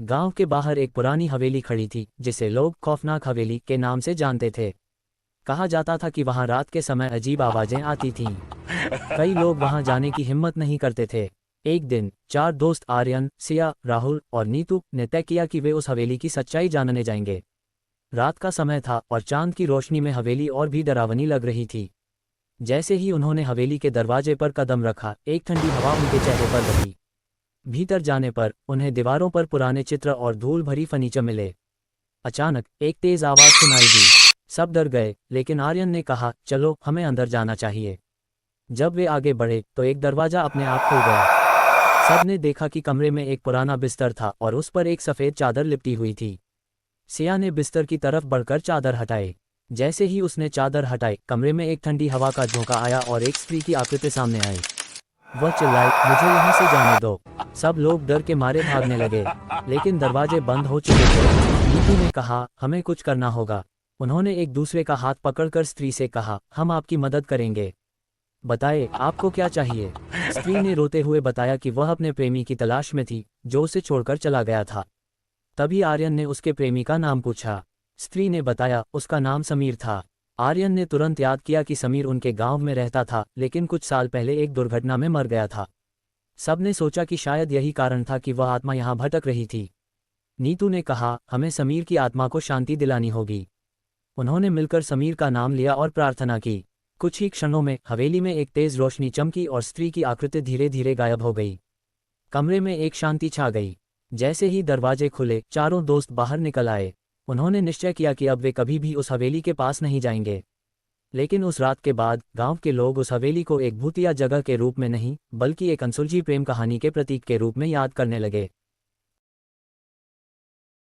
गांव के बाहर एक पुरानी हवेली खड़ी थी जिसे लोग खौफनाक हवेली के नाम से जानते थे। कहा जाता था कि वहां रात के समय अजीब आवाजें आती थीं। कई लोग वहां जाने की हिम्मत नहीं करते थे। एक दिन चार दोस्त आर्यन, सिया, राहुल और नीतू ने तय किया कि वे उस हवेली की सच्चाई जानने जाएंगे। रात का समय था और चांद की रोशनी में हवेली और भी डरावनी लग रही थी। जैसे ही उन्होंने हवेली के दरवाजे पर कदम रखा, एक ठंडी हवा उनके चेहरे पर बही। भीतर जाने पर उन्हें दीवारों पर पुराने चित्र और धूल भरी फर्नीचर मिले। अचानक एक तेज आवाज सुनाई दी। सब डर गए, लेकिन आर्यन ने कहा, चलो हमें अंदर जाना चाहिए। जब वे आगे बढ़े तो एक दरवाजा अपने आप खुल गया। सबने देखा कि कमरे में एक पुराना बिस्तर था और उस पर एक सफ़ेद चादर लिपटी हुई थी। सिया ने बिस्तर की तरफ बढ़कर चादर हटाई। जैसे ही उसने चादर हटाई, कमरे में एक ठंडी हवा का झोंका आया और एक स्त्री की आकृति सामने आई। वह चिल्लाई, मुझे यहाँ से जाने दो। सब लोग डर के मारे भागने लगे, लेकिन दरवाजे बंद हो चुके थे। नीतू ने कहा, हमें कुछ करना होगा। उन्होंने एक दूसरे का हाथ पकड़कर स्त्री से कहा, हम आपकी मदद करेंगे। बताए, आपको क्या चाहिए? स्त्री ने रोते हुए बताया कि वह अपने प्रेमी की तलाश में थी, जो उसे छोड़कर चला गया था। तभी आर्यन ने उसके प्रेमी का नाम पूछा। स्त्री ने बताया, उसका नाम समीर था। आर्यन ने तुरंत याद किया कि समीर उनके गांव में रहता था, लेकिन कुछ साल पहले एक दुर्घटना में मर गया था। सबने सोचा कि शायद यही कारण था कि वह आत्मा यहाँ भटक रही थी। नीतू ने कहा, हमें समीर की आत्मा को शांति दिलानी होगी। उन्होंने मिलकर समीर का नाम लिया और प्रार्थना की। कुछ ही क्षणों में हवेली में एक तेज रोशनी चमकी और स्त्री की आकृति धीरे धीरे गायब हो गई। कमरे में एक शांति छा गई। जैसे ही दरवाजे खुले, चारों दोस्त बाहर निकल आए। उन्होंने निश्चय किया कि अब वे कभी भी उस हवेली के पास नहीं जाएंगे। लेकिन उस रात के बाद गांव के लोग उस हवेली को एक भूतिया जगह के रूप में नहीं, बल्कि एक अनसुलझी प्रेम कहानी के प्रतीक के रूप में याद करने लगे।